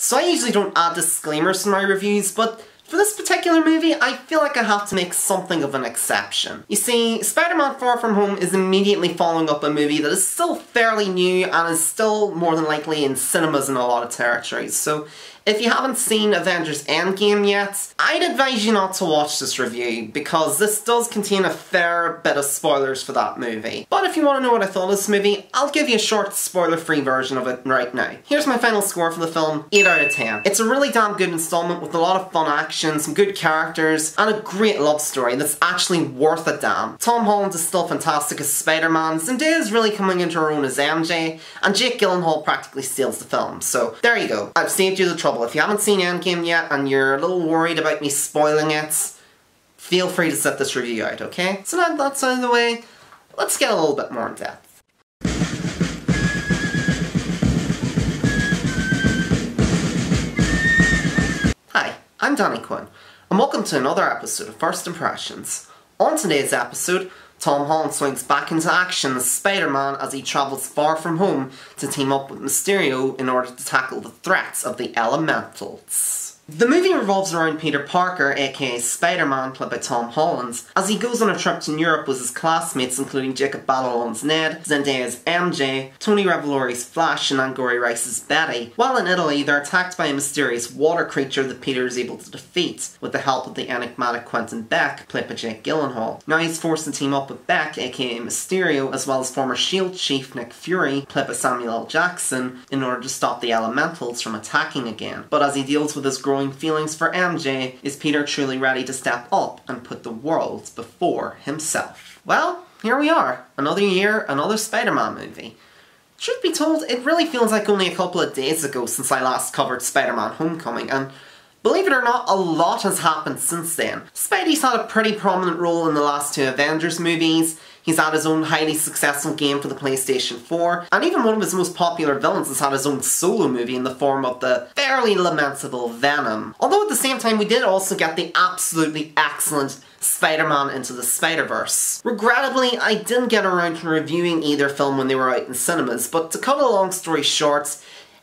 So I usually don't add disclaimers to my reviews, but for this particular movie, I feel like I have to make something of an exception. You see, Spider-Man Far From Home is immediately following up a movie that is still fairly new and is still more than likely in cinemas in a lot of territories, so if you haven't seen Avengers Endgame yet, I'd advise you not to watch this review, because this does contain a fair bit of spoilers for that movie. But if you want to know what I thought of this movie, I'll give you a short spoiler-free version of it right now. Here's my final score for the film, 8 out of 10. It's a really damn good installment with a lot of fun action, some good characters, and a great love story that's actually worth a damn. Tom Holland is still fantastic as Spider-Man, Zendaya is really coming into her own as MJ, and Jake Gyllenhaal practically steals the film. So there you go, I've saved you the trouble. If you haven't seen Endgame yet and you're a little worried about me spoiling it, feel free to set this review out, okay? So now that's out of the way, let's get a little bit more in depth. Hi, I'm Danny Quinn, and welcome to another episode of First Impressions. On today's episode, Tom Holland swings back into action as Spider-Man as he travels far from home to team up with Mysterio in order to tackle the threats of the Elementals. The movie revolves around Peter Parker, aka Spider-Man, played by Tom Holland, as he goes on a trip to Europe with his classmates including Jacob Batalon's Ned, Zendaya's MJ, Tony Revolori's Flash and Angourie Rice's Betty. While in Italy, they're attacked by a mysterious water creature that Peter is able to defeat with the help of the enigmatic Quentin Beck, played by Jake Gyllenhaal. Now he's forced to team up with Beck, aka Mysterio, as well as former SHIELD chief Nick Fury, played by Samuel L. Jackson, in order to stop the Elementals from attacking again. But as he deals with his growing feelings for MJ, is Peter truly ready to step up and put the world before himself? Well, here we are. Another year, another Spider-Man movie. Truth be told, it really feels like only a couple of days ago since I last covered Spider-Man Homecoming, and believe it or not, a lot has happened since then. Spidey's had a pretty prominent role in the last two Avengers movies, he's had his own highly successful game for the PlayStation 4, and even one of his most popular villains has had his own solo movie in the form of the fairly lamentable Venom. Although at the same time we did also get the absolutely excellent Spider-Man Into the Spider-Verse. Regrettably, I didn't get around to reviewing either film when they were out in cinemas, but to cut a long story short,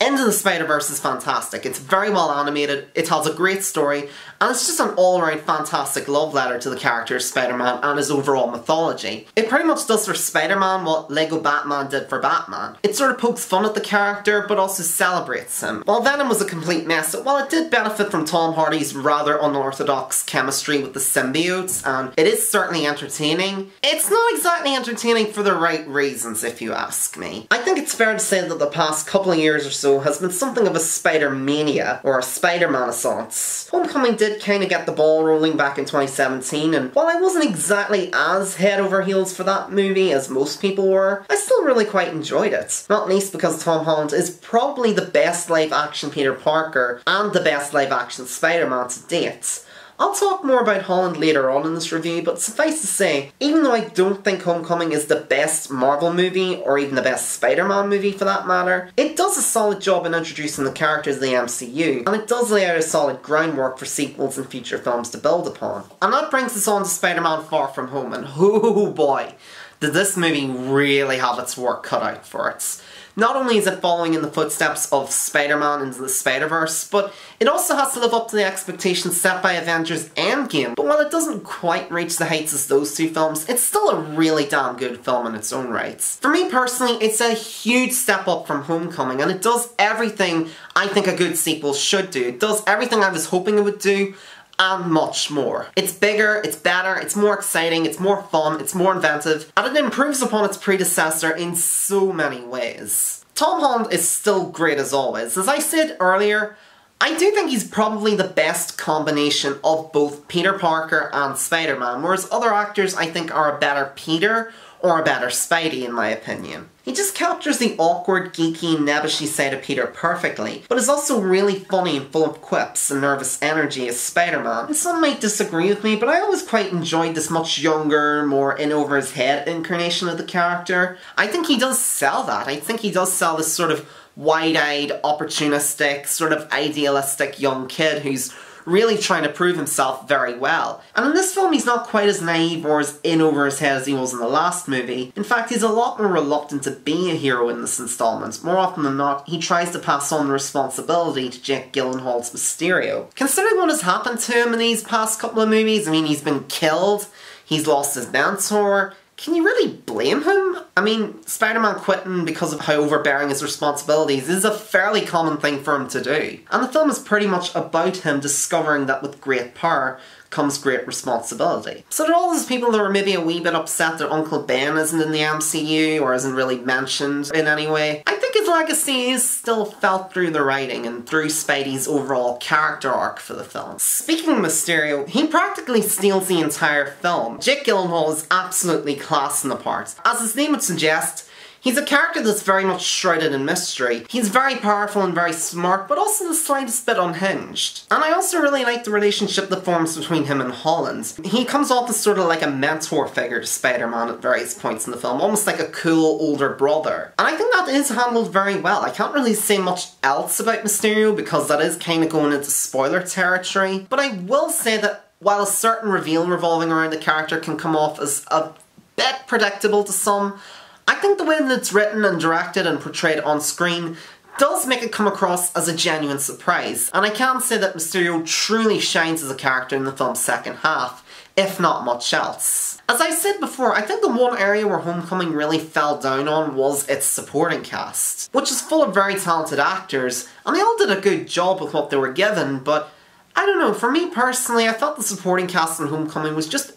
Into the Spider-Verse is fantastic. It's very well animated, it tells a great story, and it's just an all-around fantastic love letter to the character of Spider-Man and his overall mythology. It pretty much does for Spider-Man what Lego Batman did for Batman. It sort of pokes fun at the character, but also celebrates him. While Venom was a complete mess, while it did benefit from Tom Hardy's rather unorthodox chemistry with the symbiotes, and it is certainly entertaining, it's not exactly entertaining for the right reasons, if you ask me. I think it's fair to say that the past couple of years or so has been something of a Spider-Mania, or a Spider-Manaissance. Homecoming did kind of get the ball rolling back in 2017, and while I wasn't exactly as head over heels for that movie as most people were, I still really quite enjoyed it. Not least because Tom Holland is probably the best live-action Peter Parker, and the best live-action Spider-Man to date. I'll talk more about Holland later on in this review, but suffice to say, even though I don't think Homecoming is the best Marvel movie, or even the best Spider-Man movie for that matter, it does a solid job in introducing the characters of the MCU, and it does lay out a solid groundwork for sequels and future films to build upon. And that brings us on to Spider-Man Far From Home, and oh boy, did this movie really have its work cut out for it. Not only is it following in the footsteps of Spider-Man Into the Spider-Verse, but it also has to live up to the expectations set by Avengers Endgame. But while it doesn't quite reach the heights as those two films, it's still a really damn good film in its own right. For me personally, it's a huge step up from Homecoming, and it does everything I think a good sequel should do. It does everything I was hoping it would do, and much more. It's bigger, it's better, it's more exciting, it's more fun, it's more inventive, and it improves upon its predecessor in so many ways. Tom Holland is still great as always. As I said earlier, I do think he's probably the best combination of both Peter Parker and Spider-Man, whereas other actors I think are a better Peter or a better Spidey in my opinion. He just captures the awkward, geeky, nebbishy side of Peter perfectly, but is also really funny and full of quips and nervous energy as Spider-Man. And some might disagree with me, but I always quite enjoyed this much younger, more in-over-his-head incarnation of the character. I think he does sell that. I think he does sell this sort of wide-eyed, opportunistic, sort of idealistic young kid who's really trying to prove himself very well. And in this film he's not quite as naive or as in over his head as he was in the last movie. In fact, he's a lot more reluctant to be a hero in this installment. More often than not, he tries to pass on the responsibility to Jake Gyllenhaal's Mysterio. Considering what has happened to him in these past couple of movies, I mean, he's been killed, he's lost his mentor. Can you really blame him? I mean, Spider-Man quitting because of how overbearing his responsibilities is a fairly common thing for him to do. And the film is pretty much about him discovering that with great power comes great responsibility. So to all those people that were maybe a wee bit upset that Uncle Ben isn't in the MCU or isn't really mentioned in any way, I think his legacy is still felt through the writing and through Spidey's overall character arc for the film. Speaking of Mysterio, he practically steals the entire film. Jake Gyllenhaal is absolutely class in the part. As his name would suggest, he's a character that's very much shrouded in mystery. He's very powerful and very smart, but also the slightest bit unhinged. And I also really like the relationship that forms between him and Holland. He comes off as sort of like a mentor figure to Spider-Man at various points in the film, almost like a cool older brother. And I think that is handled very well. I can't really say much else about Mysterio because that is kind of going into spoiler territory, but I will say that while a certain reveal revolving around the character can come off as a bit predictable to some, I think the way that it's written and directed and portrayed on screen does make it come across as a genuine surprise, and I can say that Mysterio truly shines as a character in the film's second half, if not much else. As I said before, I think the one area where Homecoming really fell down on was its supporting cast, which is full of very talented actors, and they all did a good job with what they were given, but I don't know, for me personally, I felt the supporting cast in Homecoming was just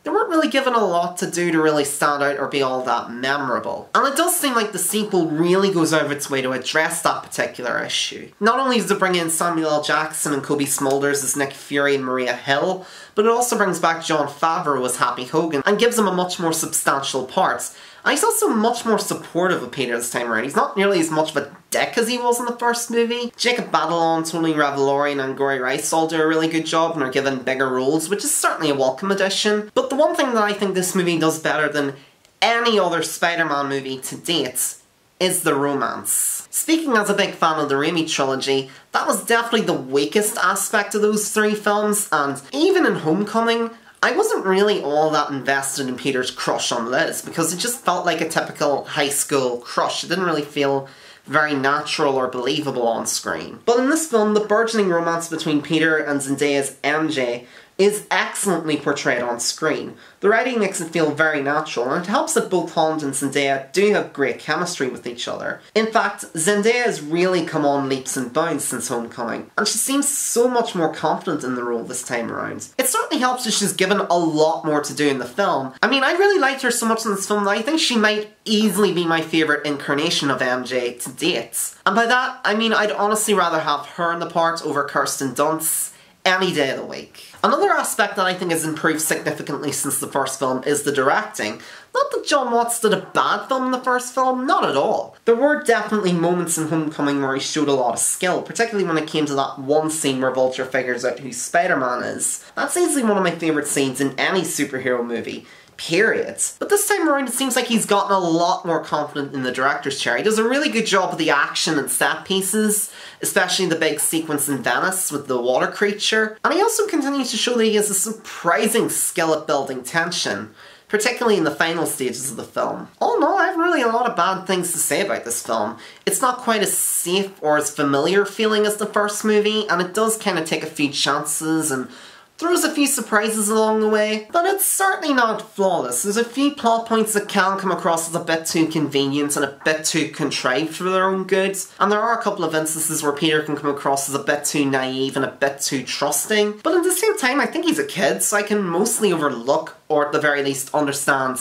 they weren't really given a lot to do to really stand out or be all that memorable. And it does seem like the sequel really goes out of its way to address that particular issue. Not only does it bring in Samuel L. Jackson and Kobe Smulders as Nick Fury and Maria Hill, but it also brings back Jon Favreau as Happy Hogan and gives him a much more substantial part. And he's also much more supportive of Peter this time around. He's not nearly as much of a dick as he was in the first movie. Jacob Batalon, Tony Revolori and Angourie Rice all do a really good job and are given bigger roles, which is certainly a welcome addition. But the one thing that I think this movie does better than any other Spider-Man movie to date is the romance. Speaking as a big fan of the Raimi trilogy, that was definitely the weakest aspect of those three films, and even in Homecoming, I wasn't really all that invested in Peter's crush on Liz, because it just felt like a typical high school crush. It didn't really feel very natural or believable on screen. But in this film, the burgeoning romance between Peter and Zendaya's MJ is excellently portrayed on screen. The writing makes it feel very natural, and it helps that both Holland and Zendaya do have great chemistry with each other. In fact, Zendaya has really come on leaps and bounds since Homecoming, and she seems so much more confident in the role this time around. It certainly helps that she's given a lot more to do in the film. I mean, I really liked her so much in this film that I think she might easily be my favourite incarnation of MJ to date. And by that, I mean I'd honestly rather have her in the part over Kirsten Dunst any day of the week. Another aspect that I think has improved significantly since the first film is the directing. Not that John Watts did a bad film in the first film, not at all. There were definitely moments in Homecoming where he showed a lot of skill, particularly when it came to that one scene where Vulture figures out who Spider-Man is. That's easily one of my favourite scenes in any superhero movie. Period. But this time around it seems like he's gotten a lot more confident in the director's chair. He does a really good job with the action and set pieces, especially the big sequence in Venice with the water creature. And he also continues to show that he has a surprising skill at building tension, particularly in the final stages of the film. All in all, I have really a lot of bad things to say about this film. It's not quite as safe or as familiar feeling as the first movie, and it does kind of take a few chances and throws a few surprises along the way, but it's certainly not flawless. There's a few plot points that can come across as a bit too convenient and a bit too contrived for their own good, and there are a couple of instances where Peter can come across as a bit too naive and a bit too trusting, but at the same time I think he's a kid, so I can mostly overlook, or at the very least understand,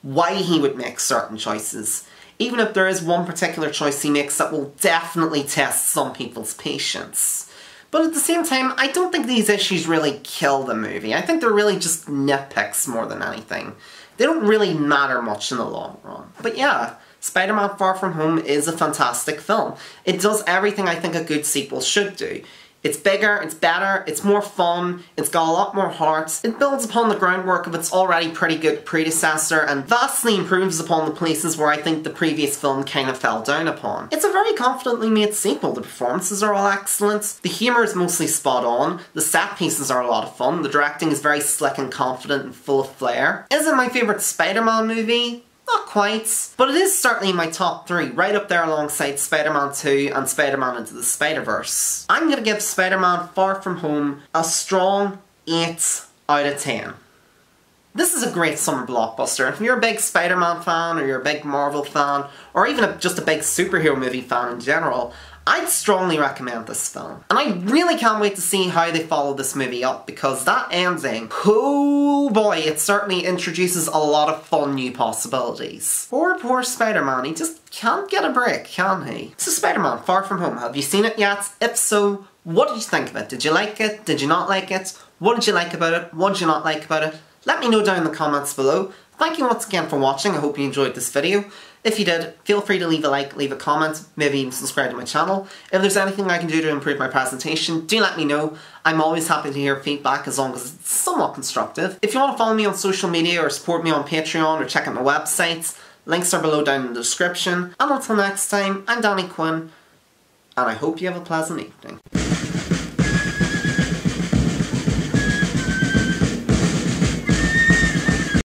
why he would make certain choices. Even if there is one particular choice he makes that will definitely test some people's patience. But at the same time, I don't think these issues really kill the movie. I think they're really just nitpicks more than anything. They don't really matter much in the long run. But yeah, Spider-Man Far From Home is a fantastic film. It does everything I think a good sequel should do. It's bigger, it's better, it's more fun, it's got a lot more heart, it builds upon the groundwork of its already pretty good predecessor and vastly improves upon the places where I think the previous film kind of fell down upon. It's a very confidently made sequel, the performances are all excellent, the humour is mostly spot on, the set pieces are a lot of fun, the directing is very slick and confident and full of flair. Is it my favourite Spider-Man movie? Not quite, but it is certainly in my top 3, right up there alongside Spider-Man 2 and Spider-Man Into the Spider-Verse. I'm gonna give Spider-Man Far From Home a strong 8 out of 10. This is a great summer blockbuster. If you're a big Spider-Man fan, or you're a big Marvel fan, or even just a big superhero movie fan in general, I'd strongly recommend this film. And I really can't wait to see how they follow this movie up, because that ending, oh boy, it certainly introduces a lot of fun new possibilities. Poor Spider-Man, he just can't get a break, can he? So Spider-Man Far From Home, have you seen it yet? If so, what did you think of it? Did you like it? Did you not like it? What did you like about it? What did you not like about it? Let me know down in the comments below. Thank you once again for watching, I hope you enjoyed this video. If you did, feel free to leave a like, leave a comment, maybe even subscribe to my channel. If there's anything I can do to improve my presentation, do let me know. I'm always happy to hear feedback as long as it's somewhat constructive. If you want to follow me on social media or support me on Patreon or check out my websites, links are below down in the description. And until next time, I'm Danny Quinn, and I hope you have a pleasant evening.